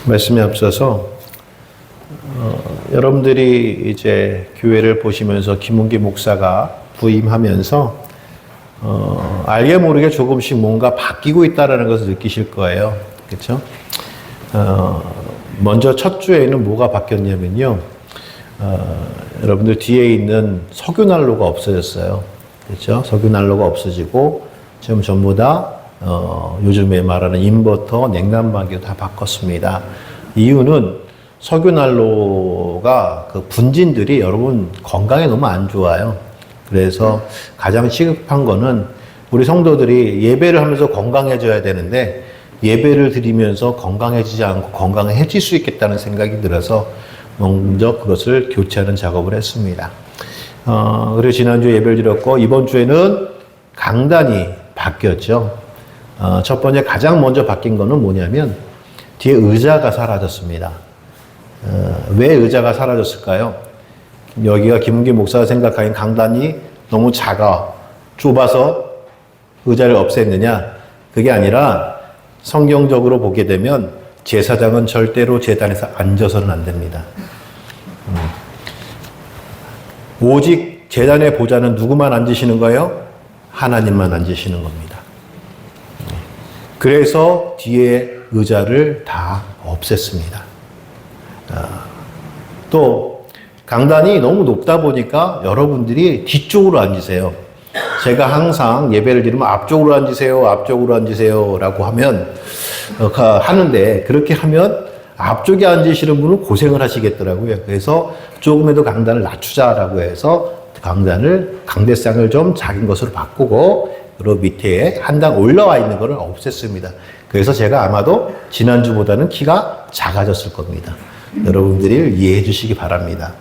말씀에 앞서서 여러분들이 이제 교회를 보시면서 김은기 목사가 부임하면서 알게 모르게 조금씩 뭔가 바뀌고 있다라는 것을 느끼실 거예요. 그렇죠? 먼저 첫 주에는 뭐가 바뀌었냐면요. 여러분들 뒤에 있는 석유난로가 없어졌어요. 그렇죠? 석유난로가 없어지고 지금 전부 다 요즘에 말하는 인버터, 냉난방기도 다 바꿨습니다. 이유는 석유난로가 그 분진들이 여러분 건강에 너무 안 좋아요. 그래서 가장 시급한 거는 우리 성도들이 예배를 하면서 건강해져야 되는데 예배를 드리면서 건강해지지 않고 건강해질 수 있겠다는 생각이 들어서 먼저 그것을 교체하는 작업을 했습니다. 그리고 지난주에 예배를 드렸고 이번 주에는 강단이 바뀌었죠. 첫 번째 가장 먼저 바뀐 거는 뭐냐면 뒤에 의자가 사라졌습니다. 왜 의자가 사라졌을까요? 여기가 김은기 목사가 생각하는 강단이 너무 작아, 좁아서 의자를 없앴느냐? 그게 아니라 성경적으로 보게 되면 제사장은 절대로 제단에서 앉아서는 안 됩니다. 오직 제단의 보좌는 누구만 앉으시는 거예요? 하나님만 앉으시는 겁니다. 그래서 뒤에 의자를 다 없앴습니다. 또 강단이 너무 높다 보니까 여러분들이 뒤쪽으로 앉으세요. 제가 항상 예배를 드리면 앞쪽으로 앉으세요, 앞쪽으로 앉으세요 라고 하는데 그렇게 하면 앞쪽에 앉으시는 분은 고생을 하시겠더라고요. 그래서 조금이라도 강단을 낮추자라고 해서 강대상을 좀 작은 것으로 바꾸고 그리고 밑에 한 단 올라와 있는 것을 없앴습니다. 그래서 제가 아마도 지난주보다는 키가 작아졌을 겁니다. 여러분들이 이해해 주시기 바랍니다.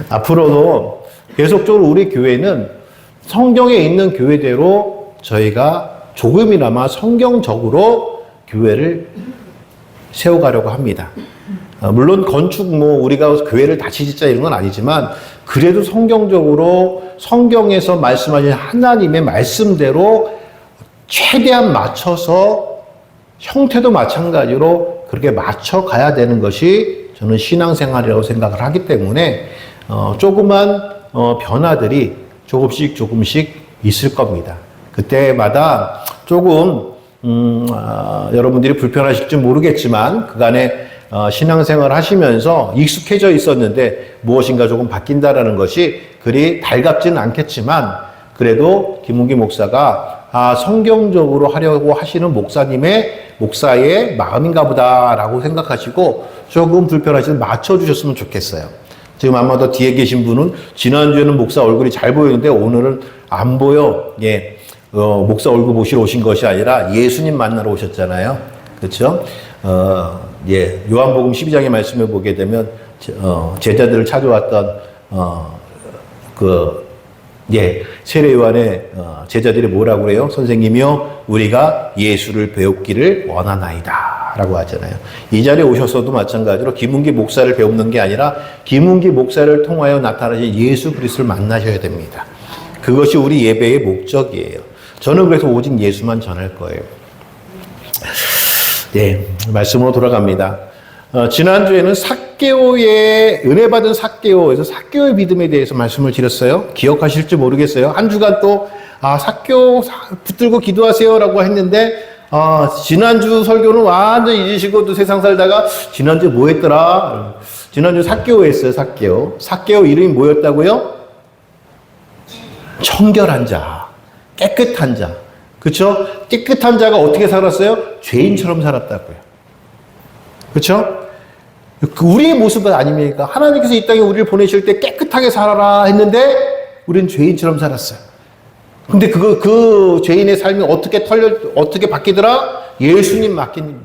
앞으로도 계속적으로 우리 교회는 성경에 있는 교회대로 저희가 조금이나마 성경적으로 교회를 세워가려고 합니다. 물론 건축 우리가 교회를 다시 짓자 이런 건 아니지만 그래도 성경적으로 성경에서 말씀하신 하나님의 말씀대로 최대한 맞춰서 형태도 마찬가지로 그렇게 맞춰 가야 되는 것이 저는 신앙생활이라고 생각을 하기 때문에 조그만 변화들이 조금씩 있을 겁니다. 그때마다 조금 여러분들이 불편하실지 모르겠지만 그간에 신앙생활을 하시면서 익숙해져 있었는데 무엇인가 조금 바뀐다라는 것이 그리 달갑지는 않겠지만 그래도 김은기 목사가 성경적으로 하려고 하시는 목사의 마음인가 보다라고 생각하시고 조금 불편하시면 맞춰주셨으면 좋겠어요. 지금 아마도 뒤에 계신 분은 지난주에는 목사 얼굴이 잘 보이는데 오늘은 안 보여. 예. 목사 얼굴 보시러 오신 것이 아니라 예수님 만나러 오셨잖아요. 그렇죠? 예. 요한복음 12장의 말씀을 보게 되면 제자들을 찾아왔던 세례 요한의 제자들이 뭐라고 그래요? 선생님이요, 우리가 예수를 배우기를 원하나이다 라고 하잖아요. 이 자리에 오셨어도 마찬가지로 김은기 목사를 배우는 게 아니라 김은기 목사를 통하여 나타나신 예수 그리스도를 만나셔야 됩니다. 그것이 우리 예배의 목적이에요. 저는 그래서 오직 예수만 전할 거예요. 네, 말씀으로 돌아갑니다. 지난주에는 은혜 받은 삭개오에서 삭개오의 믿음에 대해서 말씀을 드렸어요. 기억하실지 모르겠어요. 한 주간 또 삭개오 붙들고 기도하세요라고 했는데 지난주 설교는 완전 잊으시고 또 세상 살다가 지난주 뭐 했더라? 지난주 삭개오 했어요. 삭개오 이름이 뭐였다고요? 청결한 자, 깨끗한 자. 그렇죠? 깨끗한 자가 어떻게 살았어요? 죄인처럼 살았다고요. 그렇죠? 우리의 모습은 아닙니까? 하나님께서 이 땅에 우리를 보내실 때 깨끗하게 살아라 했는데 우리는 죄인처럼 살았어요. 근데 그 죄인의 삶이 어떻게 바뀌더라? 예수님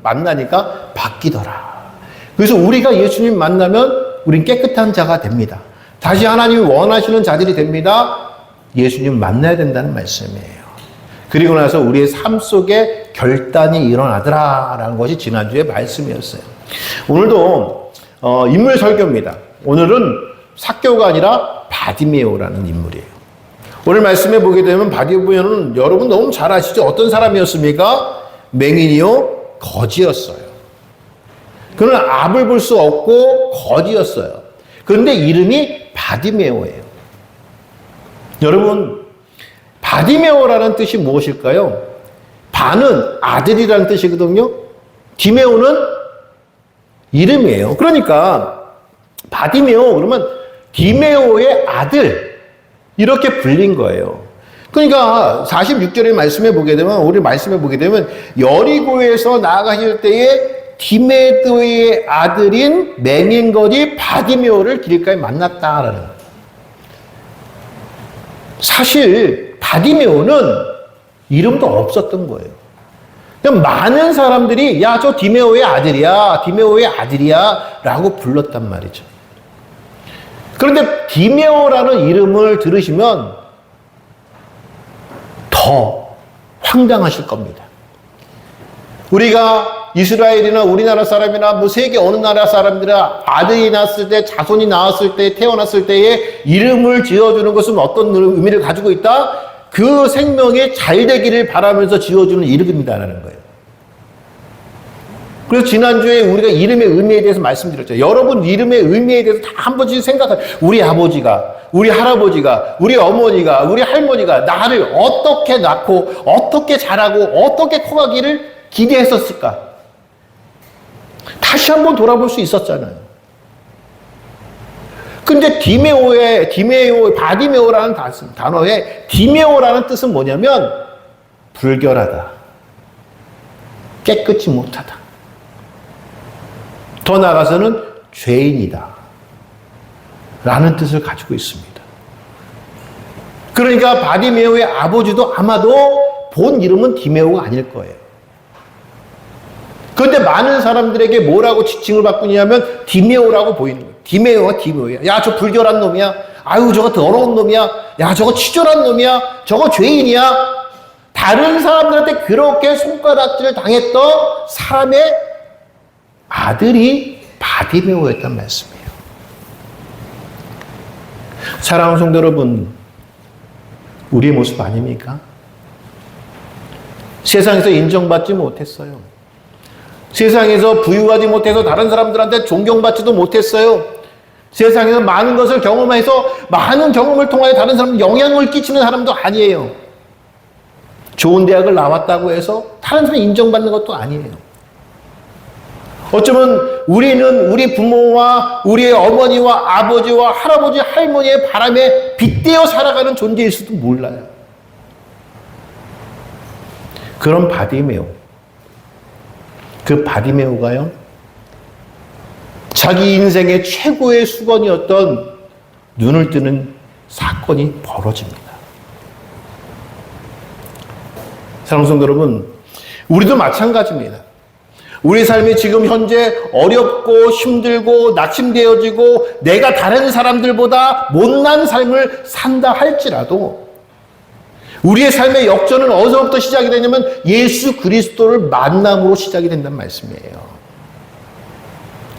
만나니까 바뀌더라. 그래서 우리가 예수님 만나면 우린 깨끗한 자가 됩니다. 다시 하나님이 원하시는 자들이 됩니다. 예수님 만나야 된다는 말씀이에요. 그리고 나서 우리의 삶 속에 결단이 일어나더라라는 것이 지난주의 말씀이었어요. 오늘도 인물 설교입니다. 오늘은 삭개오가 아니라 바디메오라는 인물이에요. 오늘 말씀해 보게 되면 바디메오는 여러분 너무 잘 아시죠? 어떤 사람이었습니까? 맹인이요 거지였어요. 그는 앞을 볼 수 없고 거지였어요. 그런데 이름이 바디메오예요. 여러분, 바디메오라는 뜻이 무엇일까요? 바는 아들이라는 뜻이거든요. 디메오는 이름이에요. 그러니까 바디메오 그러면 디메오의 아들 이렇게 불린 거예요. 그러니까 46절의 말씀에 보게 되면 우리 말씀에 보게 되면 여리고에서 나아가실 때에 디메도의 아들인 맹인거지 바디메오를 길가에 만났다라는 거예요. 사실 바디메오는 이름도 없었던 거예요. 그냥 많은 사람들이 야, 저 디메오의 아들이야, 디메오의 아들이야 라고 불렀단 말이죠. 그런데 디메오라는 이름을 들으시면 더 황당하실 겁니다. 우리가 이스라엘이나 우리나라 사람이나 뭐 세계 어느 나라 사람들이나 아들이 낳았을 때, 자손이 나왔을 때, 태어났을 때에 이름을 지어주는 것은 어떤 의미를 가지고 있다? 그 생명이 잘 되기를 바라면서 지어주는 이름이다라는 거예요. 그래서 지난주에 우리가 이름의 의미에 대해서 말씀드렸죠. 여러분 이름의 의미에 대해서 다 한 번씩 생각해요. 우리 아버지가, 우리 할아버지가, 우리 어머니가, 우리 할머니가 나를 어떻게 낳고 어떻게 자라고 어떻게 커가기를 기대했었을까? 다시 한번 돌아볼 수 있었잖아요. 근데 바디메오라는 단어에 디메오라는 뜻은 뭐냐면 불결하다, 깨끗이 못하다, 더 나아가서는 죄인이다 라는 뜻을 가지고 있습니다. 그러니까 바디메오의 아버지도 아마도 본 이름은 디메오가 아닐 거예요. 그런데 많은 사람들에게 뭐라고 지칭을 받고 있냐면 디메오라고 보이는 거예요. 디메오야. 야, 저 불결한 놈이야. 아유, 저거 더러운 놈이야. 야, 저거 치졸한 놈이야. 저거 죄인이야. 다른 사람들한테 그렇게 손가락질을 당했던 사람의 아들이 바디메오였단 말씀이에요. 사랑하는 성도 여러분, 우리의 모습 아닙니까? 세상에서 인정받지 못했어요. 세상에서 부유하지 못해서 다른 사람들한테 존경받지도 못했어요. 세상에서 많은 것을 경험해서 많은 경험을 통하여 다른 사람들 영향을 끼치는 사람도 아니에요. 좋은 대학을 나왔다고 해서 다른 사람이 인정받는 것도 아니에요. 어쩌면 우리는 우리 부모와 우리의 어머니와 아버지와 할아버지, 할머니의 바람에 빗대어 살아가는 존재일 수도 몰라요. 그런 바디메오. 그 바디메오가요, 자기 인생의 최고의 수건이었던 눈을 뜨는 사건이 벌어집니다. 사랑하는 성도 여러분, 우리도 마찬가지입니다. 우리 삶이 지금 현재 어렵고 힘들고 낙심되어지고 내가 다른 사람들보다 못난 삶을 산다 할지라도 우리의 삶의 역전은 어디서부터 시작이 되냐면 예수 그리스도를 만남으로 시작이 된다는 말씀이에요.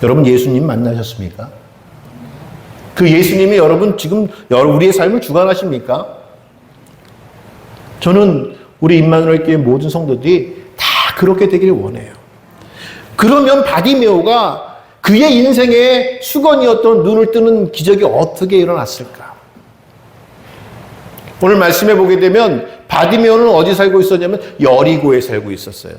여러분 예수님 만나셨습니까? 그 예수님이 여러분 지금 우리의 삶을 주관하십니까? 저는 우리 임마누엘 교회 모든 성도들이 다 그렇게 되기를 원해요. 그러면 바디메오가 그의 인생의 수건이었던 눈을 뜨는 기적이 어떻게 일어났을까? 오늘 말씀해 보게 되면 바디메오는 어디 살고 있었냐면 여리고에 살고 있었어요.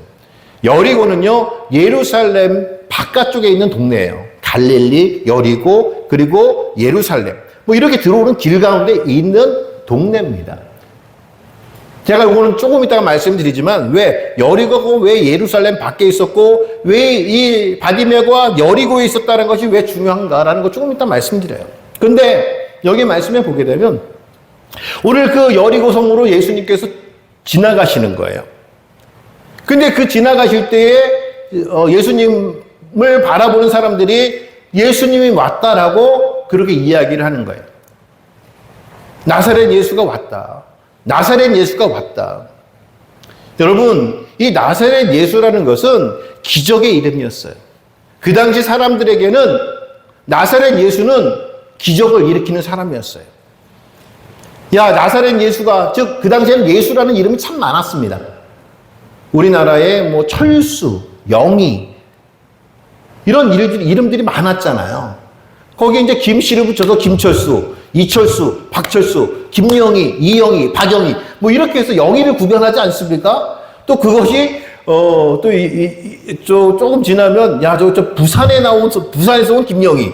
여리고는요, 예루살렘 바깥쪽에 있는 동네예요. 갈릴리, 여리고, 그리고 예루살렘. 뭐 이렇게 들어오는 길 가운데 있는 동네입니다. 제가 이거는 조금 이따가 말씀드리지만 왜 여리고가 왜 예루살렘 밖에 있었고 왜 이 바디메오가 여리고에 있었다는 것이 왜 중요한가라는 거 조금 이따 말씀드려요. 그런데 여기 말씀해 보게 되면 오늘 그 여리고 성으로 예수님께서 지나가시는 거예요. 근데 그 지나가실 때에 예수님을 바라보는 사람들이 예수님이 왔다라고 그렇게 이야기를 하는 거예요. 나사렛 예수가 왔다. 나사렛 예수가 왔다. 여러분, 이 나사렛 예수라는 것은 기적의 이름이었어요. 그 당시 사람들에게는 나사렛 예수는 기적을 일으키는 사람이었어요. 야, 나사렛 예수가, 즉, 그 당시에는 예수라는 이름이 참 많았습니다. 우리나라에 뭐 철수, 영희 이런 이름들이 많았잖아요. 거기에 이제 김씨를 붙여서 김철수, 이철수, 박철수, 김영희, 이영희, 박영희 뭐 이렇게 해서 영희를 구별하지 않습니까? 또 그것이 조금 지나면 야 저 부산에서 온 김영희,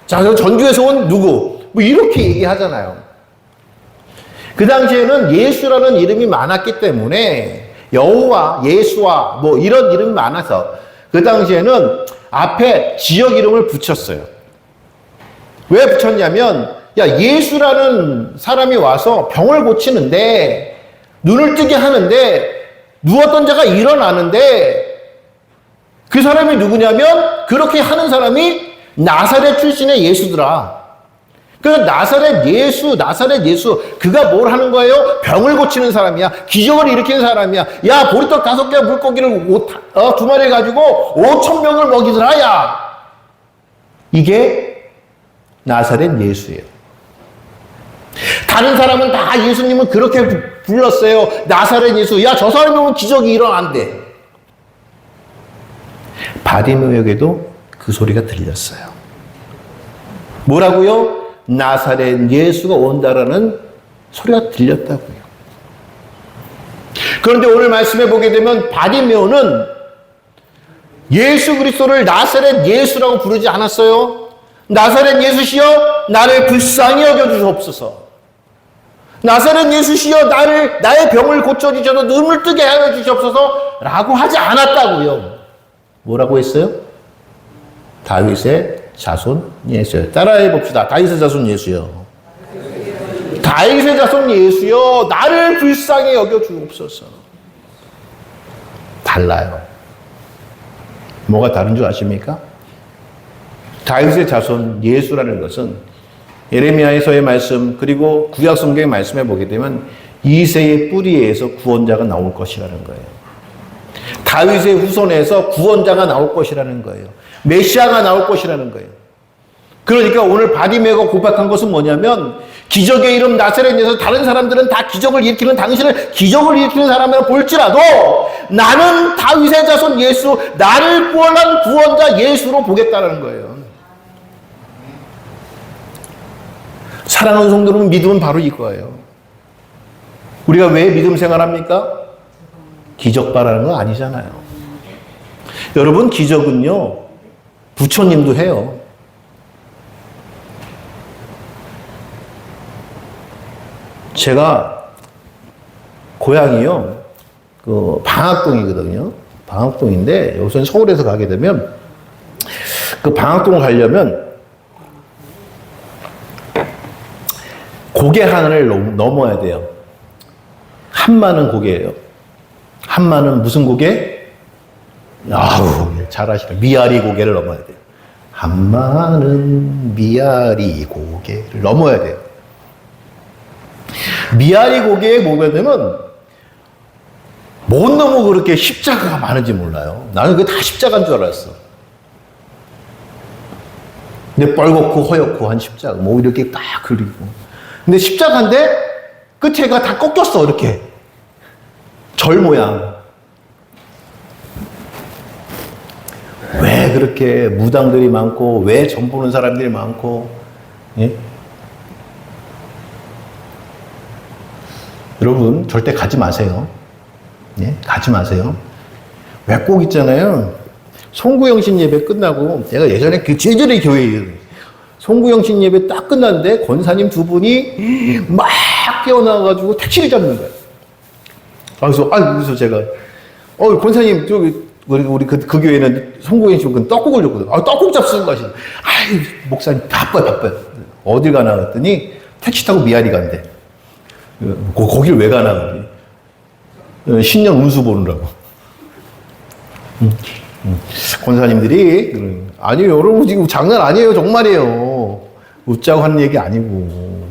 자 저 전주에서 온 누구 뭐 이렇게 얘기하잖아요. 그 당시에는 예수라는 이름이 많았기 때문에 여호와, 예수와 뭐 이런 이름이 많아서 그 당시에는 앞에 지역 이름을 붙였어요. 왜 붙였냐면 야 예수라는 사람이 와서 병을 고치는데 눈을 뜨게 하는데 누웠던 자가 일어나는데 그 사람이 누구냐면 그렇게 하는 사람이 나사렛 출신의 예수더라. 그 나사렛 예수 그가 뭘 하는 거예요? 병을 고치는 사람이야. 기적을 일으키는 사람이야. 야 보리떡 5개 물고기를 2마리 가지고 5,000명을 먹이더라. 야 이게 나사렛 예수예요. 다른 사람은 다 예수님은 그렇게 불렀어요. 나사렛 예수. 야 저 사람이 오면 기적이 일어난대. 바디메오에게도 그 소리가 들렸어요. 뭐라고요? 나사렛 예수가 온다라는 소리가 들렸다고요. 그런데 오늘 말씀해 보게 되면 바디메오는 예수 그리스도를 나사렛 예수라고 부르지 않았어요. 나사렛 예수시여 나를 불쌍히 여겨주시옵소서. 나사렛 예수시여 나의 병을 고쳐주셔서 눈을 뜨게 하여 주시옵소서 라고 하지 않았다고요. 뭐라고 했어요? 다윗의 자손 예수요. 따라해 봅시다. 다윗의 자손 예수요. 다윗의 자손 예수요. 나를 불쌍히 여겨 주옵소서. 달라요. 뭐가 다른 줄 아십니까? 다윗의 자손 예수라는 것은 예레미야에서의 말씀 그리고 구약 성경의 말씀에 보게 되면 이새의 뿌리에서 구원자가 나올 것이라는 거예요. 다윗의 후손에서 구원자가 나올 것이라는 거예요. 메시아가 나올 것이라는 거예요. 그러니까 오늘 바디메오가 고백한 것은 뭐냐면 기적의 이름 나사렛 예수 다른 사람들은 다 기적을 일으키는 당신을 기적을 일으키는 사람이라 볼지라도 나는 다윗의 자손 예수 나를 구원한 구원자 예수로 보겠다는 거예요. 사랑하는 성도는 믿음은 바로 이거예요. 우리가 왜 믿음 생활합니까? 기적 바라는 거 아니잖아요. 여러분 기적은요 부처님도 해요. 제가 고향이요 그 방학동이거든요. 방학동인데 여기서 서울에서 가게 되면 그 방학동을 가려면 고개 하나를 넘어야 돼요. 한마는 고개예요. 한마는 무슨 고개? 아우 잘하시네. 미아리 고개를 넘어야 돼요. 한마는 미아리 고개를 넘어야 돼요. 미아리 고개에 보게 되면 못 넘어 그렇게 십자가가 많은지 몰라요. 나는 그게 다 십자가인 줄 알았어. 근데 뻘겋고 허옇고 한 십자가 뭐 이렇게 딱 그리고 근데 십자가인데 끝에가 다 꺾였어 이렇게 절 모양. 왜 그렇게 무당들이 많고 왜 점 보는 사람들이 많고 예? 여러분 절대 가지 마세요. 예? 가지 마세요. 왜 꼭 있잖아요. 송구영신 예배 끝나고 내가 예전에 그 제절의 교회에 송구영신 예배 딱 끝났는데 권사님 두 분이 막 깨어나가지고 택시를 잡는 거예요. 그래서 제가 권사님 저기 우리 그 교회는 송구영신 떡국 올렸거든. 떡국 잡수는 것이. 목사님 바빠요. 어딜 가나 그랬더니 택시 타고 미아리 간대. 거기를 왜 가나 그러니 신년 운수 보느라고. 권사님들이 아니요 여러분 지금 장난 아니에요 정말이에요. 웃자고 하는 얘기 아니고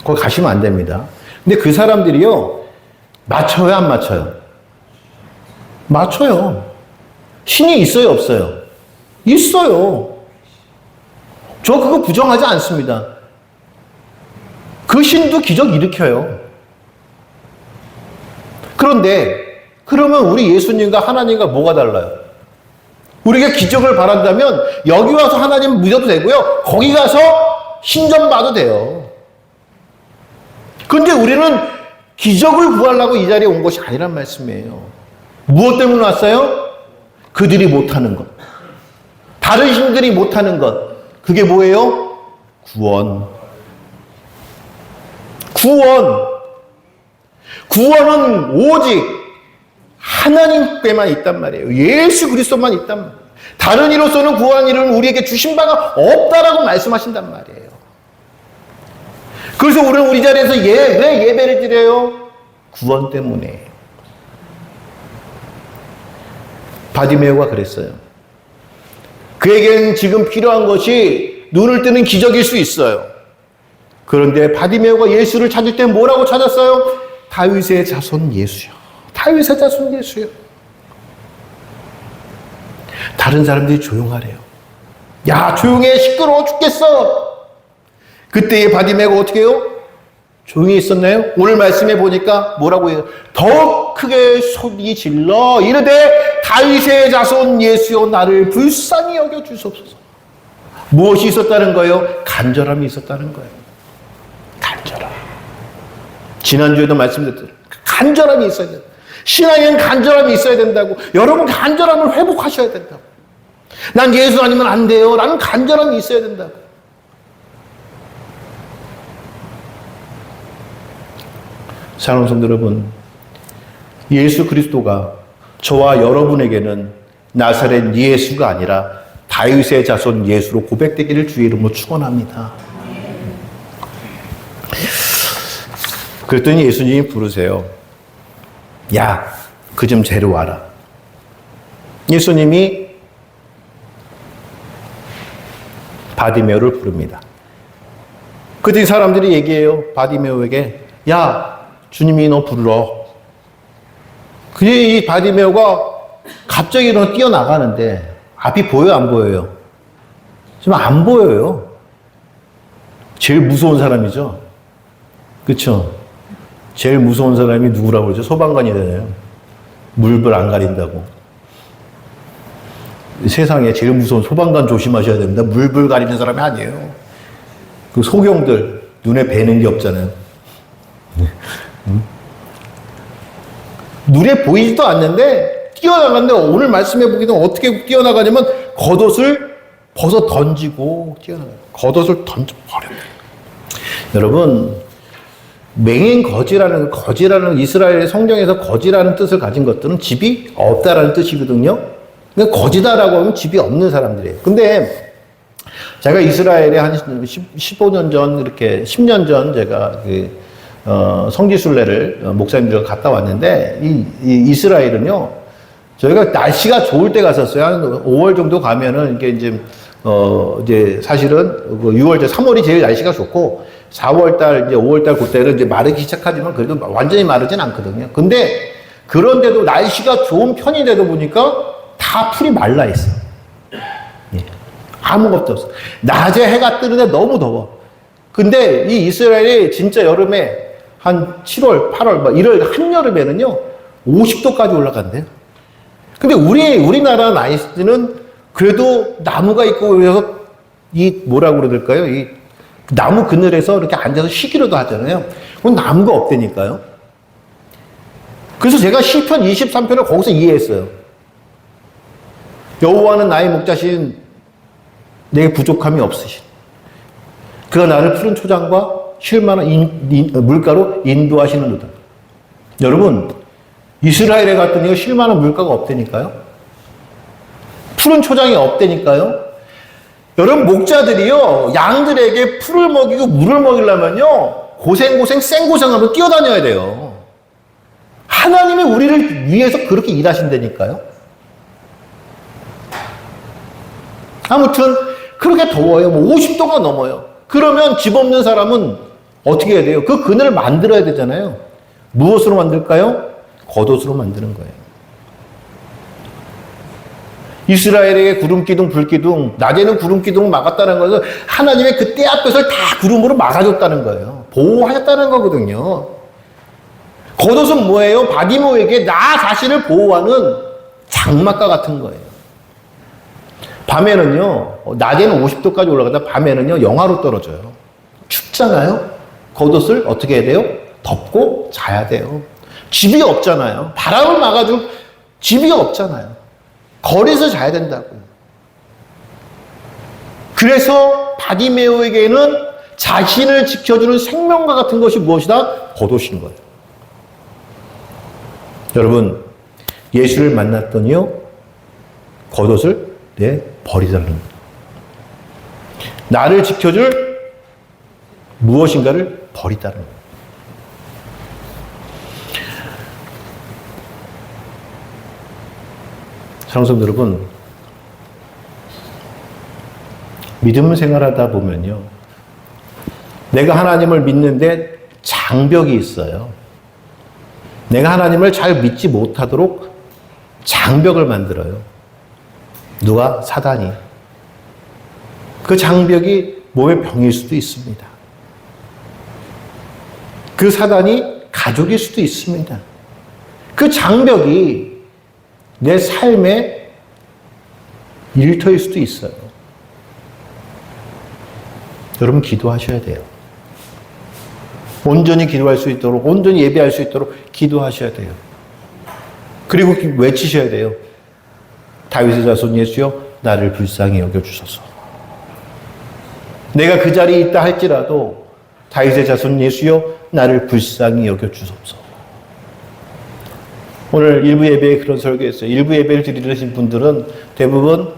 거기 가시면 안 됩니다. 근데 그 사람들이요 맞춰요 안 맞춰요? 맞춰요. 신이 있어요 없어요? 있어요. 저 그거 부정하지 않습니다. 그 신도 기적 일으켜요. 그런데 그러면 우리 예수님과 하나님과 뭐가 달라요? 우리가 기적을 바란다면 여기 와서 하나님 믿어도 되고요. 거기 가서 신전 봐도 돼요. 그런데 우리는 기적을 구하려고 이 자리에 온 것이 아니란 말씀이에요. 무엇 때문에 왔어요? 그들이 못하는 것. 다른 신들이 못하는 것. 그게 뭐예요? 구원. 구원은 오직 하나님께만 있단 말이에요. 예수 그리스도만 있단 말이에요. 다른 이로서는 구원 이름을 우리에게 주신 바가 없다라고 말씀하신단 말이에요. 그래서 우리는 우리 자리에서 왜 예배를 드려요? 구원 때문에. 바디메오가 그랬어요. 그에게는 지금 필요한 것이 눈을 뜨는 기적일 수 있어요. 그런데 바디메오가 예수를 찾을 때 뭐라고 찾았어요? 다윗의 자손 예수요. 다윗의 자손 예수요. 다른 사람들이 조용하래요. 야, 조용해. 시끄러워 죽겠어. 그때의 바디메오가 어떻게 해요? 조용히 있었나요? 오늘 말씀해 보니까 뭐라고 해요? 더 크게 소리 질러 이르되 다윗의 자손 예수여 나를 불쌍히 여겨 주옵소서. 무엇이 있었다는 거예요? 간절함이 있었다는 거예요. 간절함. 지난주에도 말씀드렸죠. 간절함이 있어야 돼요. 신앙에는 간절함이 있어야 된다고. 여러분 간절함을 회복하셔야 된다고. 난 예수 아니면 안 돼요. 라는 간절함이 있어야 된다고. 사랑하는 성도 여러분, 예수 그리스도가 저와 여러분에게는 나사렛 예수가 아니라 다윗의 자손 예수로 고백되기를 주의 이름으로 축원합니다. 그랬더니 예수님이 부르세요. 야, 그 좀 데려와라. 예수님이 바디메오를 부릅니다. 그랬더니 사람들이 얘기해요. 바디메오에게, 야, 주님이 너 불러. 그게 이 바디메오가 갑자기 일어나 뛰어나가는데 앞이 보여요, 안 보여요? 좀 안 보여요. 제일 무서운 사람이죠. 그렇죠? 제일 무서운 사람이 누구라고 그러죠? 소방관이잖아요. 물불 안 가린다고. 세상에 제일 무서운 소방관 조심하셔야 됩니다. 물불 가리는 사람이 아니에요. 그 소경들 눈에 뵈는 게 없잖아요. 눈에 보이지도 않는데 뛰어나가는데 오늘 말씀해 보기는 어떻게 뛰어나가냐면 겉옷을 벗어 던지고 뛰어나가요. 겉옷을 던져버려요. 여러분, 거지라는 이스라엘 성경에서 거지라는 뜻을 가진 것들은 집이 없다라는 뜻이거든요. 그러니까 거지다라고 하면 집이 없는 사람들이에요. 근데 제가 이스라엘에 한 15년 전, 이렇게 10년 전 제가 성지순례를 목사님들과 갔다 왔는데, 이 이스라엘은요, 저희가 날씨가 좋을 때 갔었어요. 한 5월 정도 가면은 이게 이제 사실은 6월, 3월이 제일 날씨가 좋고, 4월달, 이제 5월달 그때는 이제 마르기 시작하지만 그래도 완전히 마르진 않거든요. 근데 그런데도 날씨가 좋은 편인데도 보니까 다 풀이 말라 있어. 예. 아무것도 없어. 낮에 해가 뜨는데 너무 더워. 근데 이 이스라엘이 진짜 여름에 한 7월, 8월, 막 이럴 한여름에는요, 50도까지 올라간대요. 근데 우리나라 날씨는 그래도 나무가 있고 그래서 뭐라고 그러될까요? 이 나무 그늘에서 이렇게 앉아서 쉬기로도 하잖아요. 그건 나무가 없다니까요. 그래서 제가 시편 23편을 거기서 이해했어요. 여호와는 나의 목자신, 내게 부족함이 없으신. 그가 나를 푸른 초장과 쉴만한 물가로 인도하시는도다. 여러분, 이스라엘에 갔더니 쉴만한 물가가 없다니까요. 푸른 초장이 없다니까요. 여러분, 목자들이요, 양들에게 풀을 먹이고 물을 먹이려면요, 고생 생고생하면서 뛰어다녀야 돼요. 하나님이 우리를 위해서 그렇게 일하신다니까요. 아무튼 그렇게 더워요. 50도가 넘어요. 그러면 집 없는 사람은 어떻게 해야 돼요? 그 그늘을 만들어야 되잖아요. 무엇으로 만들까요? 겉옷으로 만드는 거예요. 이스라엘에게 구름기둥, 불기둥, 낮에는 구름기둥을 막았다는 것은 하나님의 그때 앞에서 다 구름으로 막아줬다는 거예요. 보호하셨다는 거거든요. 겉옷은 뭐예요? 바디모에게 나 자신을 보호하는 장막과 같은 거예요. 밤에는요, 낮에는 50도까지 올라가다 밤에는요, 영하로 떨어져요. 춥잖아요? 겉옷을 어떻게 해야 돼요? 덮고 자야 돼요. 집이 없잖아요. 바람을 막아줄 집이 없잖아요. 거리에서 자야 된다고요. 그래서 바디메오에게는 자신을 지켜주는 생명과 같은 것이 무엇이다? 겉옷인 거예요. 여러분, 예수를 만났더니요, 겉옷을 버리자는 겁니다. 나를 지켜줄 무엇인가를 버리다는 겁니다. 사랑하는 성도 여러분, 믿음 생활하다 보면요, 내가 하나님을 믿는데 장벽이 있어요. 내가 하나님을 잘 믿지 못하도록 장벽을 만들어요. 누가? 사단이. 그 장벽이 몸의 병일 수도 있습니다. 그 사단이 가족일 수도 있습니다. 그 장벽이 내 삶의 일터일 수도 있어요. 여러분, 기도하셔야 돼요. 온전히 기도할 수 있도록, 온전히 예배할 수 있도록 기도하셔야 돼요. 그리고 외치셔야 돼요. 다윗의 자손 예수여, 나를 불쌍히 여겨주소서. 내가 그 자리에 있다 할지라도 다윗의 자손 예수여, 나를 불쌍히 여겨주소서. 오늘 일부 예배에 그런 설교했어요. 일부 예배를 드리신 분들은 대부분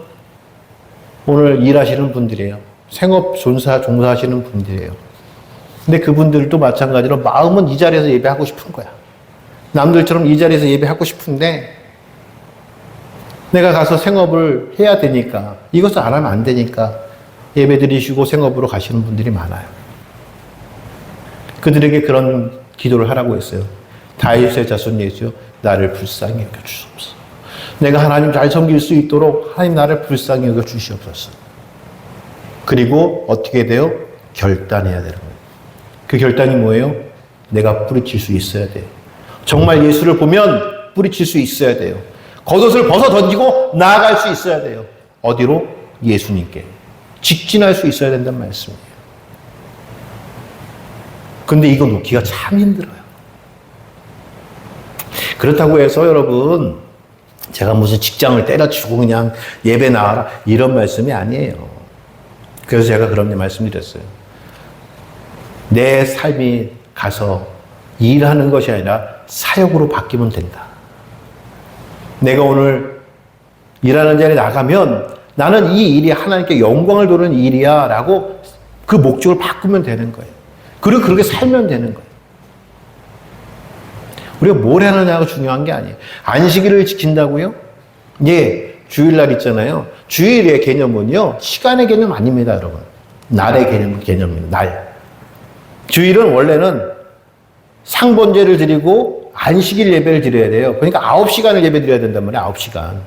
오늘 일하시는 분들이에요. 생업 종사하시는 분들이에요. 근데 그분들도 마찬가지로 마음은 이 자리에서 예배하고 싶은 거야. 남들처럼 이 자리에서 예배하고 싶은데 내가 가서 생업을 해야 되니까, 이것을 안 하면 안 되니까 예배 드리시고 생업으로 가시는 분들이 많아요. 그들에게 그런 기도를 하라고 했어요. 다윗의 자손 예수여, 나를 불쌍히 여겨주시옵소서. 내가 하나님 잘 섬길 수 있도록 하나님 나를 불쌍히 여겨주시옵소서. 그리고 어떻게 돼요? 결단해야 되는 거예요. 그 결단이 뭐예요? 내가 뿌리칠 수 있어야 돼요. 정말 예수를 보면 뿌리칠 수 있어야 돼요. 겉옷을 벗어 던지고 나아갈 수 있어야 돼요. 어디로? 예수님께. 직진할 수 있어야 된다는 말씀이에요. 근데 이거 놓기가 참 힘들어요. 그렇다고 해서 여러분, 제가 무슨 직장을 때려치고 그냥 예배 나와라, 이런 말씀이 아니에요. 그래서 제가 그런 말씀드렸어요. 내 삶이 가서 일하는 것이 아니라 사역으로 바뀌면 된다. 내가 오늘 일하는 자리에 나가면 나는 이 일이 하나님께 영광을 돌리는 일이야 라고 그 목적을 바꾸면 되는 거예요. 그리고 그렇게 살면 되는 거예요. 우리가 뭘 하느냐가 중요한 게 아니에요. 안식일을 지킨다고요? 예, 주일날 있잖아요. 주일의 개념은요, 시간의 개념 아닙니다, 여러분. 날의 개념입니다. 날. 주일은 원래는 상번제를 드리고 안식일 예배를 드려야 돼요. 그러니까 9시간을 예배 드려야 된단 말이에요. 9시간.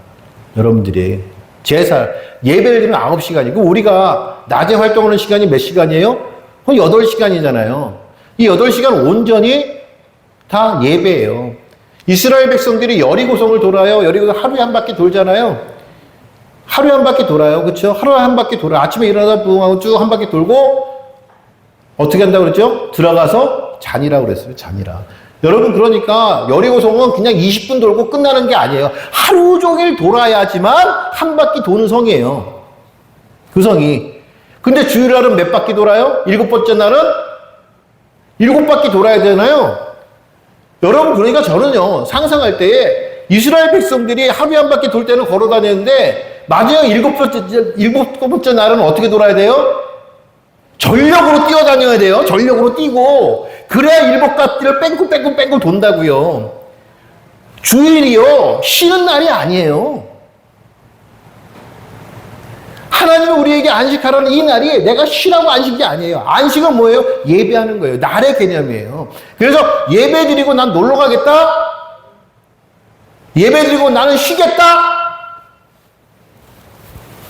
여러분들이 제사 예배를 드리면 9시간이고, 우리가 낮에 활동하는 시간이 몇 시간이에요? 8시간이잖아요. 이 8시간 온전히 다 예배예요. 이스라엘 백성들이 여리고성을 돌아요. 여리고성 하루에 한 바퀴 돌잖아요. 하루에 한 바퀴 돌아요. 그렇죠? 하루에 한 바퀴 돌아요. 아침에 일어나다 부흥하고 쭉 한 바퀴 돌고 어떻게 한다고 그랬죠? 들어가서 잔이라고 그랬어요. 잔이라. 여러분, 그러니까 여리고성은 그냥 20분 돌고 끝나는 게 아니에요. 하루 종일 돌아야지만 한 바퀴 도는 성이에요. 그 성이. 근데 주일날은 몇 바퀴 돌아요? 7번째 날은 7바퀴 돌아야 되잖아요. 여러분, 그러니까 저는요, 상상할 때에 이스라엘 백성들이 하루에 한 바퀴 돌 때는 걸어 다녔는데 마지막 7번째 날은 어떻게 돌아야 돼요? 전력으로 뛰어다녀야 돼요. 전력으로 뛰고. 그래야 7바퀴를 뺑글뺑글 돈다고요. 주일이요, 쉬는 날이 아니에요. 하나님이 우리에게 안식하라는 이 날이 내가 쉬라고 안식이 아니에요. 안식은 뭐예요? 예배하는 거예요. 날의 개념이에요. 그래서 예배 드리고 난 놀러 가겠다? 예배 드리고 나는 쉬겠다?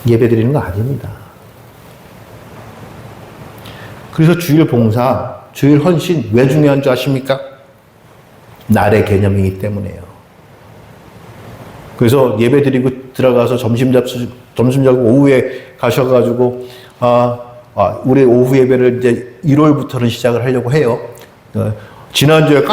예배 드리는 거 아닙니다. 그래서 주일 봉사, 주일 헌신 왜 중요한 줄 아십니까? 날의 개념이기 때문에요. 그래서 예배 드리고 들어가서 점심 잡고 오후에 가셔가지고, 우리 오후 예배를 이제 1월부터는 시작을 하려고 해요. 지난주에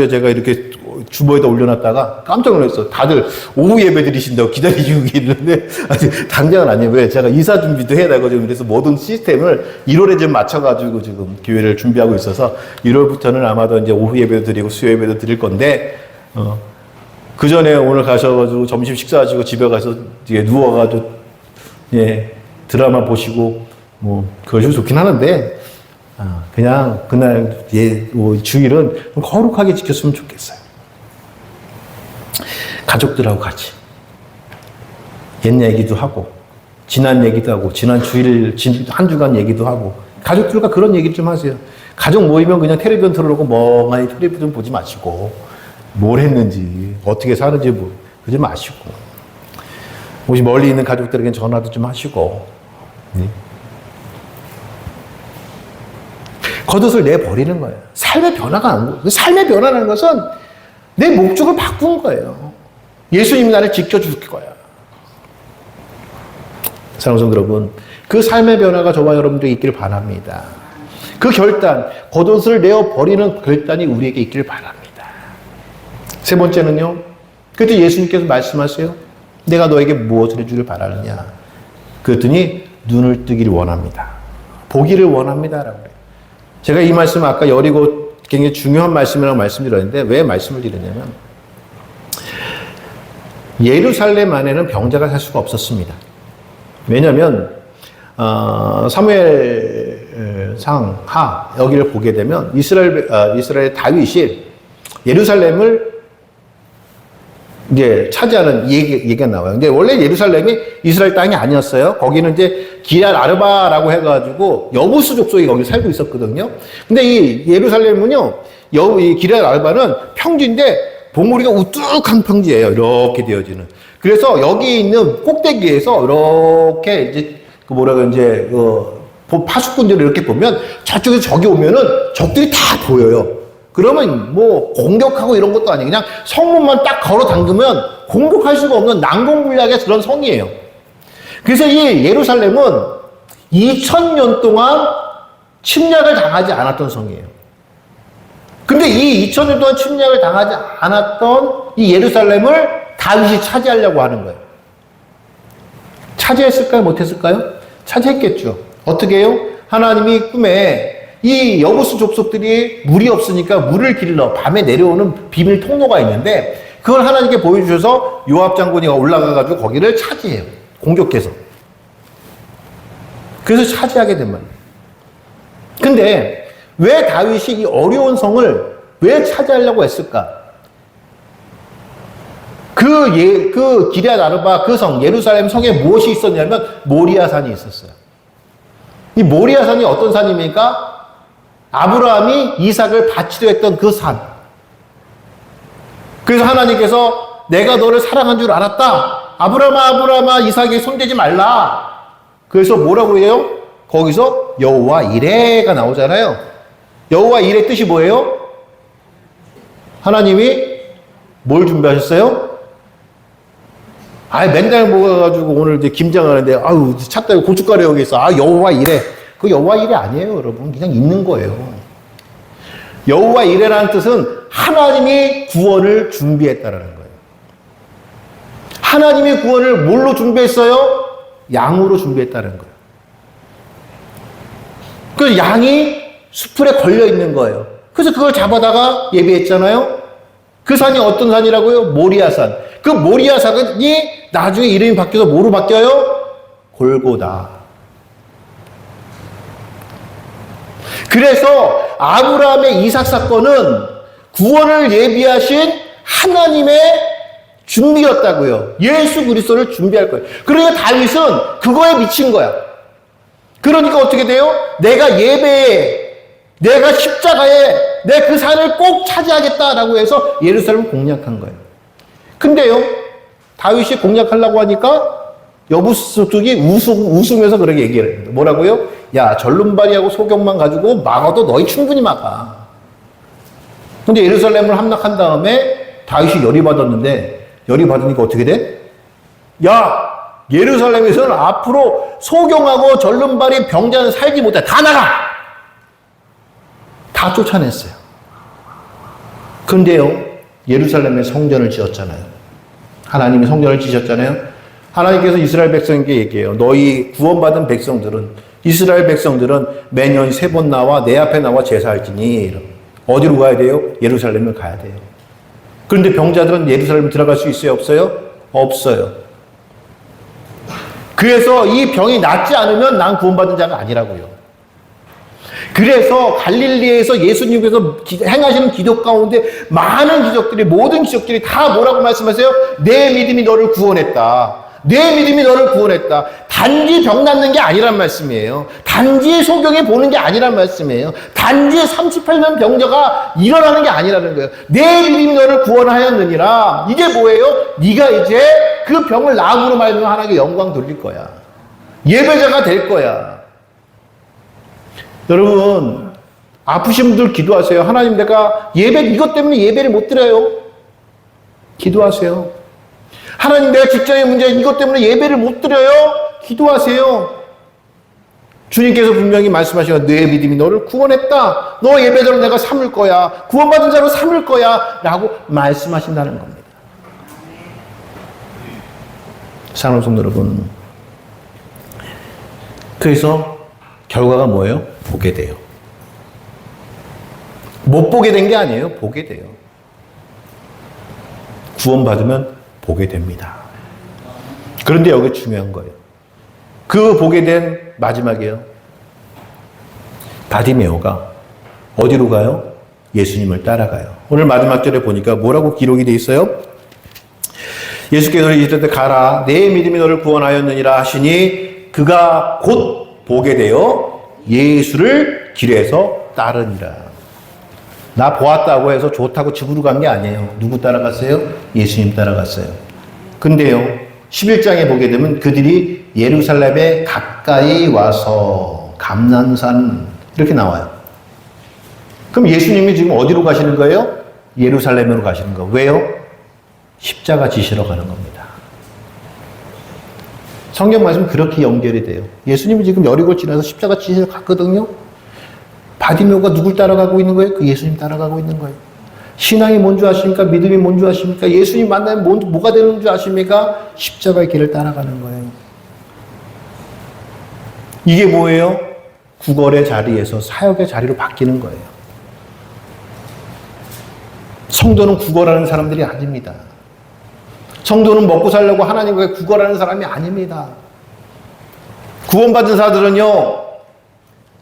제가 이렇게 주보에다 올려놨다가 깜짝 놀랐어. 다들 오후 예배 드리신다고 기다리고 있는데, 아직 당장은 아니에요. 왜? 제가 이사 준비도 해야 되거든요. 그래서 모든 시스템을 1월에 좀 맞춰가지고 지금 교회를 준비하고 있어서 1월부터는 아마도 이제 오후 예배도 드리고 수요 예배도 드릴 건데, 그 전에 오늘 가셔가지고 점심 식사하시고 집에 가서 이게 누워가지고, 예, 드라마 보시고, 그러셔도 좋긴 하는데, 그냥 그날, 주일은 좀 거룩하게 지켰으면 좋겠어요. 가족들하고 같이. 옛 얘기도 하고, 지난 얘기도 하고, 지난 주일, 한 주간 얘기도 하고, 가족들과 그런 얘기를 좀 하세요. 가족 모이면 그냥 텔레비전 틀어놓고 멍하니 텔레비전 보지 마시고, 뭘 했는지, 어떻게 사는지 그러지 마시고, 혹시 멀리 있는 가족들에게 전화도 좀 하시고, 네. 겉옷을 내버리는 거예요. 삶의 변화가 안 보여요. 삶의 변화라는 것은 내 목적을 바꾼 거예요. 예수님이 나를 지켜줄 거야. 사랑하는 성도 여러분, 그 삶의 변화가 저와 여러분들에게 있기를 바랍니다. 그 결단, 겉옷을 내어버리는 결단이 우리에게 있기를 바랍니다. 세 번째는요, 그때 예수님께서 말씀하세요. 내가 너에게 무엇을 해주길 바라느냐. 그랬더니 눈을 뜨기를 원합니다. 보기를 원합니다. 라고 그래요. 제가 이 말씀을 아까 여리고 굉장히 중요한 말씀이라고 말씀드렸는데 왜 말씀을 드렸냐면 예루살렘 안에는 병자가 살 수가 없었습니다. 왜냐하면 사무엘상 하 여기를 보게 되면 이스라엘 다윗이 예루살렘을 이제 차지하는 얘기가 나와요. 근데 원래 예루살렘이 이스라엘 땅이 아니었어요. 거기는 이제 기럇 아르바라고 해가지고 여부수 족속이 거기 살고 있었거든요. 근데 이 예루살렘은요, 이 기럇 아르바는 평지인데 봉우리가 우뚝한 평지예요. 이렇게 되어지는. 그래서 여기 있는 꼭대기에서 이렇게 이제 파수꾼들을 이렇게 보면 저쪽에서 적이 오면은 적들이 다 보여요. 그러면 뭐 공격하고 이런 것도 아니에요. 그냥 성문만 딱 걸어 당기면 공격할 수가 없는 난공불락의 그런 성이에요. 그래서 이 예루살렘은 2000년 동안 침략을 당하지 않았던 성이에요. 근데 이 2000년 동안 침략을 당하지 않았던 이 예루살렘을 다윗이 차지하려고 하는 거예요. 차지했을까요? 못했을까요? 차지했겠죠. 어떻게 해요? 하나님이 꿈에 이 여부수 족속들이 물이 없으니까 물을 길러 밤에 내려오는 비밀 통로가 있는데 그걸 하나님께 보여주셔서 요압 장군이 올라가가지고 거기를 차지해요. 공격해서. 그래서 차지하게 된 말이에요. 근데 왜 다윗이 이 어려운 성을 왜 차지하려고 했을까? 그 기럇 아르바 그 성, 예루살렘 성에 무엇이 있었냐면 모리아산이 있었어요. 이 모리아산이 어떤 산입니까? 아브라함이 이삭을 바치려 했던 그 산. 그래서 하나님께서 내가 너를 사랑한 줄 알았다. 아브라함아 이삭에게 손대지 말라. 그래서 뭐라고 해요? 거기서 여호와 이레가 나오잖아요. 여호와 이레 뜻이 뭐예요? 하나님이 뭘 준비하셨어요? 맨날 먹어가지고 오늘 이제 김장하는데 찾다 고춧가루 여기 있어. 여호와 이레. 그 여호와 이레 아니에요, 여러분. 그냥 있는 거예요. 여호와 이레라는 뜻은 하나님이 구원을 준비했다라는 거예요. 하나님이 구원을 뭘로 준비했어요? 양으로 준비했다는 거예요. 그 양이 수풀에 걸려 있는 거예요. 그래서 그걸 잡아다가 예배했잖아요. 그 산이 어떤 산이라고요? 모리아산. 그 모리아산이 나중에 이름이 바뀌어서 뭐로 바뀌어요? 골고다. 그래서 아브라함의 이삭 사건은 구원을 예비하신 하나님의 준비였다고요. 예수 그리스도를 준비할 거예요. 그러니까 다윗은 그거에 미친 거야. 그러니까 어떻게 돼요? 내가 예배에, 내가 십자가에, 내 그 산을 꼭 차지하겠다라고 해서 예루살렘을 공략한 거예요. 근데요, 다윗이 공략하려고 하니까 여부수족이 웃으면서 그렇게 얘기를 해요. 뭐라고요? 야, 절름발이하고 소경만 가지고 막아도 너희 충분히 막아. 근데 예루살렘을 함락한 다음에 다윗이 열이 받았는데, 열이 받으니까 어떻게 돼? 야! 예루살렘에서는 앞으로 소경하고 절름발이 병자는 살지 못해. 다 나가! 다 쫓아냈어요. 그런데요, 예루살렘에 성전을 지었잖아요. 하나님이 성전을 지셨잖아요. 하나님께서 이스라엘 백성에게 얘기해요. 너희 구원받은 백성들은, 이스라엘 백성들은 매년 3번 나와 내 앞에 나와 제사할지니. 어디로 가야 돼요? 예루살렘을 가야 돼요. 그런데 병자들은 예루살렘에 들어갈 수 있어요? 없어요? 없어요. 그래서 이 병이 낫지 않으면 난 구원받은 자가 아니라고요. 그래서 갈릴리에서 예수님께서 행하시는 기적 가운데 많은 기적들이, 모든 기적들이 다 뭐라고 말씀하세요? 내 믿음이 너를 구원했다. 내 믿음이 너를 구원했다. 단지 병 낫는 게 아니란 말씀이에요. 단지 소경이 보는 게 아니란 말씀이에요. 단지 38년 병자가 일어나는 게 아니라는 거예요. 내 믿음이 너를 구원하였느니라. 이게 뭐예요? 네가 이제 그 병을 나음으로 말미암아 하나님께 영광 돌릴 거야. 예배자가 될 거야. 여러분, 아프신 분들 기도하세요. 하나님, 내가 이것 때문에 예배를 못 드려요. 기도하세요. 하나님, 내가 직장의 문제, 이것 때문에 예배를 못 드려요. 기도하세요. 주님께서 분명히 말씀하시고, 내 믿음이 너를 구원했다. 너 예배자로 내가 삼을 거야. 구원받은 자로 삼을 거야. 라고 말씀하신다는 겁니다. 사랑하는 성도 여러분, 그래서 결과가 뭐예요? 보게 돼요. 못 보게 된 게 아니에요. 보게 돼요. 구원받으면 보게 됩니다. 그런데 여기 중요한 거예요. 그 보게 된 마지막이에요. 바디메오가 어디로 가요? 예수님을 따라가요. 오늘 마지막 절에 보니까 뭐라고 기록이 돼 있어요? 예수께서 이르되 가라, 내 믿음이 너를 구원하였느니라 하시니 그가 곧 보게 되어 예수를 길에서 따르니라. 나 보았다고 해서 좋다고 집으로 간 게 아니에요. 누구 따라갔어요? 예수님 따라갔어요. 근데요, 11장에 보게 되면 그들이 예루살렘에 가까이 와서 감난산 이렇게 나와요. 그럼 예수님이 지금 어디로 가시는 거예요? 예루살렘으로 가시는 거예요. 왜요? 십자가 지시러 가는 겁니다. 성경 말씀 그렇게 연결이 돼요. 예수님이 지금 여리고를 지나서 십자가 지시러 갔거든요. 바디메오가 누굴 따라가고 있는 거예요? 그 예수님 따라가고 있는 거예요. 신앙이 뭔 줄 아십니까? 믿음이 뭔 줄 아십니까? 예수님 만나면 뭐가 되는 줄 아십니까? 십자가의 길을 따라가는 거예요. 이게 뭐예요? 구걸의 자리에서 사역의 자리로 바뀌는 거예요. 성도는 구걸하는 사람들이 아닙니다. 성도는 먹고 살려고 하나님과 구걸하는 사람이 아닙니다. 구원받은 자들은요,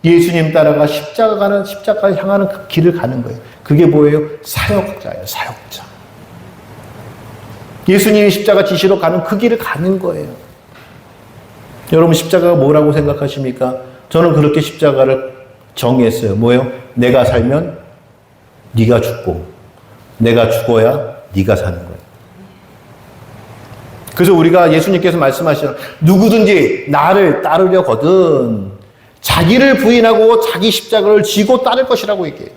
예수님 따라가 십자가를 향하는 그 길을 가는 거예요. 그게 뭐예요? 사역자예요, 사역자. 예수님이 십자가 지시러 가는 그 길을 가는 거예요. 여러분, 십자가가 뭐라고 생각하십니까? 저는 그렇게 십자가를 정의했어요. 뭐예요? 내가 살면 네가 죽고, 내가 죽어야 네가 사는 거예요. 그래서 우리가 예수님께서 말씀하시는 누구든지 나를 따르려거든 자기를 부인하고 자기 십자가를 지고 따를 것이라고 얘기해요.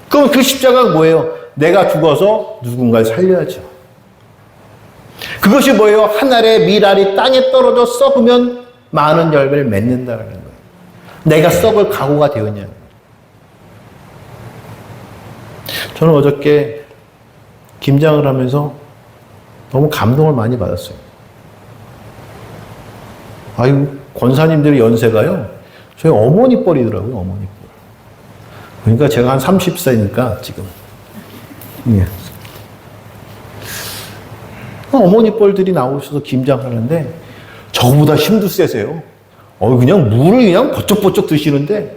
그럼 그 십자가가 뭐예요? 내가 죽어서 누군가를 살려야죠. 그것이 뭐예요? 한 알의 밀알이 땅에 떨어져 썩으면 많은 열매를 맺는다는 거예요. 내가 썩을 각오가 되었냐. 저는 어저께 김장을 하면서 너무 감동을 많이 받았어요. 아유, 권사님들의 연세가요, 저희 어머니 뻘이더라고요, 어머니 뻘. 그러니까 제가 한 30세니까 지금. 예. 어머니 뻘들이 나오셔서 김장하는데, 저보다 힘도 세세요. 그냥 물을 그냥 버쩍버쩍 드시는데,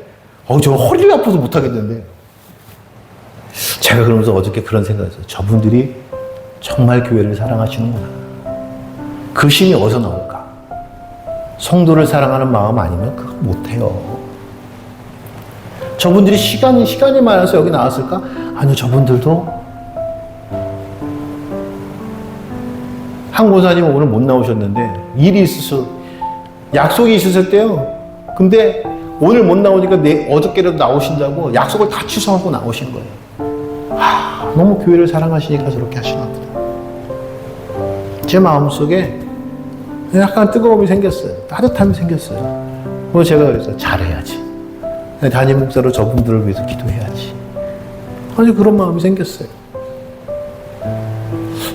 저 허리가 아파서 못하겠는데. 제가 그러면서 어저께 그런 생각을 했어요. 저분들이 정말 교회를 사랑하시는구나. 그 힘이 어디서 나올까? 성도를 사랑하는 마음 아니면 그거 못해요. 저분들이 시간이 많아서 여기 나왔을까? 아니요, 저분들도 한 권사님은 오늘 못 나오셨는데 일이 있어서 약속이 있으셨대요. 근데 오늘 못 나오니까 어저께라도 나오신다고 약속을 다 취소하고 나오신 거예요. 너무 교회를 사랑하시니까 저렇게 하시나 보다. 제 마음속에 약간 뜨거움이 생겼어요. 따뜻함이 생겼어요. 그래서 제가 그래서 잘해야지. 담임 목사로 저분들을 위해서 기도해야지. 아니 그런 마음이 생겼어요.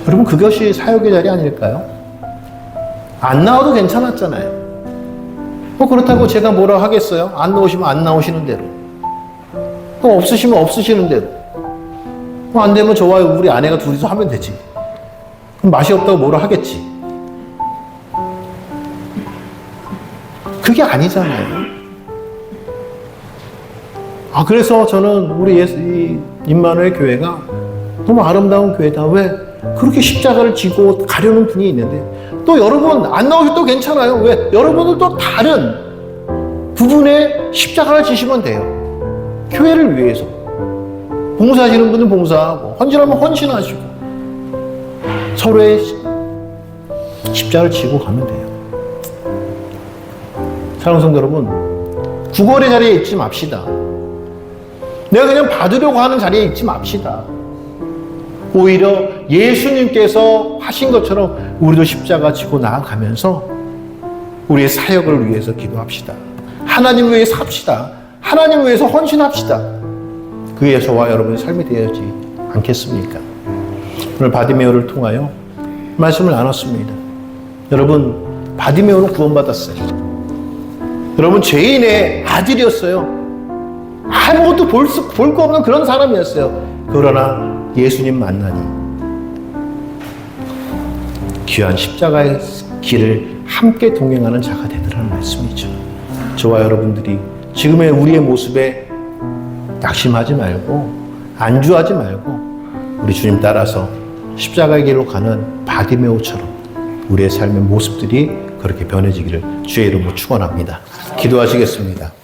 여러분 그것이 사역의 자리 아닐까요? 안 나와도 괜찮았잖아요. 그렇다고 제가 뭐라 하겠어요? 안 나오시면 안 나오시는 대로. 없으시면 없으시는 대로. 안 되면 저와 우리 아내가 둘이서 하면 되지. 그럼 맛이 없다고 뭐라 하겠지. 그게 아니잖아요. 그래서 저는 우리 이 임마누엘 교회가 너무 아름다운 교회다. 왜? 그렇게 십자가를 지고 가려는 분이 있는데 또 여러분 안 나오셔도 괜찮아요. 왜? 여러분은 또 다른 부분에 십자가를 지시면 돼요. 교회를 위해서. 봉사하시는 분은 봉사하고 헌신하면 헌신하시고 서로의 십자가를 지고 가면 돼요. 사랑하는 성도 여러분, 구걸의 자리에 있지 맙시다. 내가 그냥 받으려고 하는 자리에 있지 맙시다. 오히려 예수님께서 하신 것처럼 우리도 십자가 지고 나아가면서 우리의 사역을 위해서 기도합시다. 하나님을 위해서 삽시다. 하나님을 위해서 헌신합시다. 그게 저와 여러분의 삶이 되어야지 않겠습니까? 오늘 바디메오를 통하여 말씀을 나눴습니다. 여러분, 바디메오는 구원받았어요. 여러분, 죄인의 아들이었어요. 아무것도 볼 거 없는 그런 사람이었어요. 그러나 예수님 만나니 귀한 십자가의 길을 함께 동행하는 자가 되더라는 말씀이죠. 저와 여러분들이 지금의 우리의 모습에 낙심하지 말고 안주하지 말고 우리 주님 따라서 십자가의 길로 가는 바디메오처럼 우리의 삶의 모습들이 그렇게 변해지기를 주의 이름으로 축원합니다. 기도하시겠습니다.